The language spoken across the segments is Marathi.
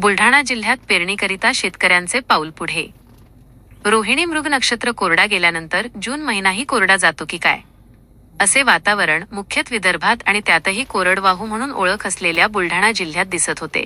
बुलढाणा जिल्ह्यात पेरणीकरिता शेतकऱ्यांचे पाऊल पुढे। रोहिणी मृग नक्षत्र कोरडा गेल्यानंतर जून महिनाही कोरडा जातो की काय, असे वातावरण मुख्यतः विदर्भात आणि त्यातही कोरडवाहू म्हणून ओळख असलेल्या बुलढाणा जिल्ह्यात दिसत होते।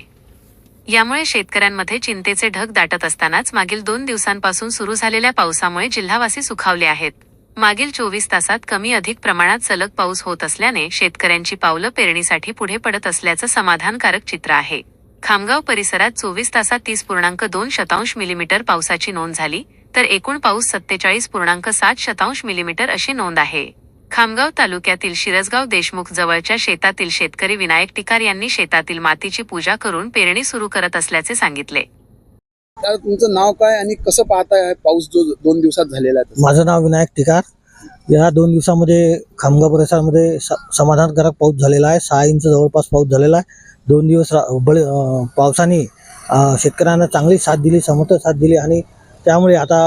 यामुळे शेतकऱ्यांमध्ये चिंतेचे ढग दाटत असतानाच मागील 2 दिवसांपासून सुरू झालेल्या पावसामुळे जिल्हावासी सुखावले आहेत। मागील 24 तासात कमी अधिक प्रमाणात सलग पाऊस होत असल्याने शेतकऱ्यांची पावलं पेरणीसाठी पुढे पडत असल्याचं समाधानकारक चित्र आहे। खामगाव परिसरात 24 तासात 30.2 मिलीमीटर पावसाची नोंद झाली, तर एकूण पाऊस 47.7 मिलीमीटर अशी नोंद आहे। खामगाव तालुक्यातील शिरसगाव देशमुख जवळच्या शेतातील शेतकरी विनायक टिकार यांनी शेतातील मातीची पूजा करून पेरणी सुरू करत असल्याचे सांगितले। तुमचं नाव काय आणि कसं पाहताय पाऊस जो 2 दिवसात झालेला आहे? माझं नाव विनायक टिकार। या 2 दिवसामध्ये खामगाव परिसरामध्ये समाधानकारक पाऊस झालेला आहे। 6 इंच जवळपास पाऊस झालेला आहे। 2 दिवस पावसाने शेतकऱ्यांना चांगली साथ दिली, समर्थ साथ दिली आणि त्यामुळे आता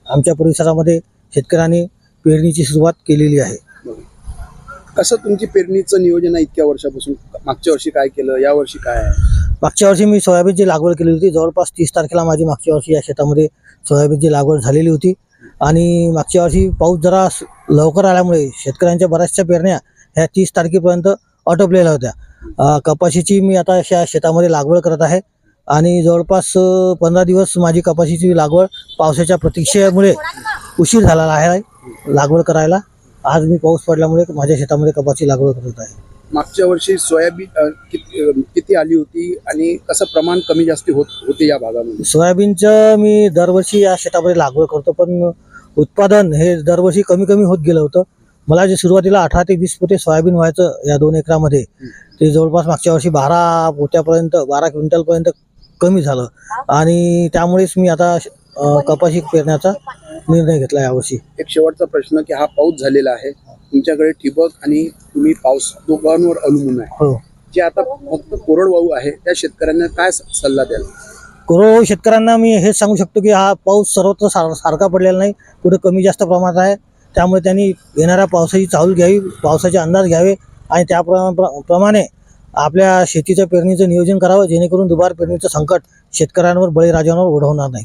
आमच्या परिसरामध्ये शेतकऱ्यांनी पेरणीची सुरुवात केलेली आहे। कसं तुमची पेरणीचं नियोजन आहे इतक्या वर्षापासून? मागच्या वर्षी काय केलं, या वर्षी काय आहे? मागच्या वर्षी मी सोयाबीनची लागवड केली होती। जवळपास 30 तारखेला माझी मागच्या वर्षी या शेतामध्ये सोयाबीनची लागवड झालेली होती आणि मागच्या वर्षी पाऊस जरा लवकर आल्यामुळे शेतकऱ्यांच्या बऱ्याचशा पेरण्या ह्या 30 तारखेपर्यंत आटोपलेल्या होत्या। कपाशीची मी आता अशा शेतामध्ये लागवड करत आहे आणि जवळपास 15 दिवस माझी कपाशीची लागवड पावसाच्या प्रतीक्षेमुळे उशीर झालेला आहे लागवड करायला। आज मी पाऊस पडल्यामुळे माझ्या शेतामध्ये कपाशी लागवड करत आहे। मागच्या वर्षी सोयाबीन किती आली होती आणि कसं प्रमाण कमी जास्ती होते या भागामध्ये? सोयाबीनचं मी दरवर्षी या शेतामध्ये लागवड करतो, पण उत्पादन हे दरवर्षी कमी होत गेलं होतं। मला जे सुरुवातीला 18 ते 20 पोते सोयाबीन व्हायचं या 2 एकरामध्ये, ते जवळपास मागच्या वर्षी 12 पोत्यापर्यंत 12 क्विंटलपर्यंत कमी झालं आणि त्यामुळेच मी आता कपाशी पेरण्याचा निर्णय घेतला यावर्षी। एक शेवटचा प्रश्न की हा पाऊस झालेला आहे, तुमच्याकडे ठिबक आणि तुम्ही पाऊस दोघांवर अवलंबून आहे। हो, जे आता फक्त कोरडवाहू आहे त्या शेतकऱ्यांना काय सल्ला द्याल? कोरडवाहू शेतकऱ्यांना मी हेच सांगू शकतो की हा पाऊस सर्वत्र सारखा पडलेला नाही, कुठे कमी जास्त प्रमाणात आहे। त्यामुळे त्यांनी येणाऱ्या पावसाची चाहूल घ्यावी, पावसाचे अंदाज घ्यावे आणि त्याप्रमाणे आपल्या शेतीच्या पेरणीचं नियोजन करावं, जेणेकरून दुबार पेरणीचं संकट शेतकऱ्यांवर बळीराजांवर ओढवणार नाही।